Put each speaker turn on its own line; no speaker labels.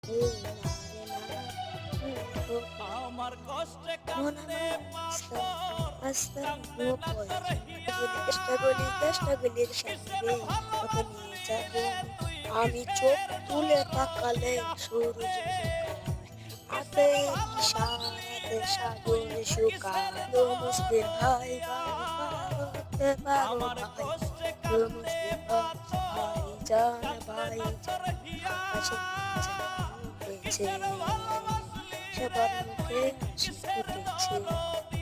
এই নারে না
আমার কষ্টে
মনে
কান্দে পাথর
আস্তে
কান্দে না তোর হিয়ার
চেষ্টা গলির
কিসের
সামনে তোকে
ভালোবাসা
নিয়ে
দিলে
যাব
তুই
আমি চোখ
কিসের
তুলে
ভালোবাসা
তাকালে সূরজ লুকায়
কিসের
হাতের
ভালোবাসা
ইশারাতে
দিলে তুই
সাগর
কিসের
শুকায় ও মুসলিম ভাই ভাই ভারতে পারো
আমার
ভাই
কষ্টে
ও
কান্দে
মুসলিম ভাই
পাথর
জান
কান্দে
ভাই
না
জান
তোর
আকাশে
হিয়ার
উঠেছে
কিসের ভালোবাসলি রে
সবার মুখে
তুই
হাসি
কিসের
ফুটেছে
দরদি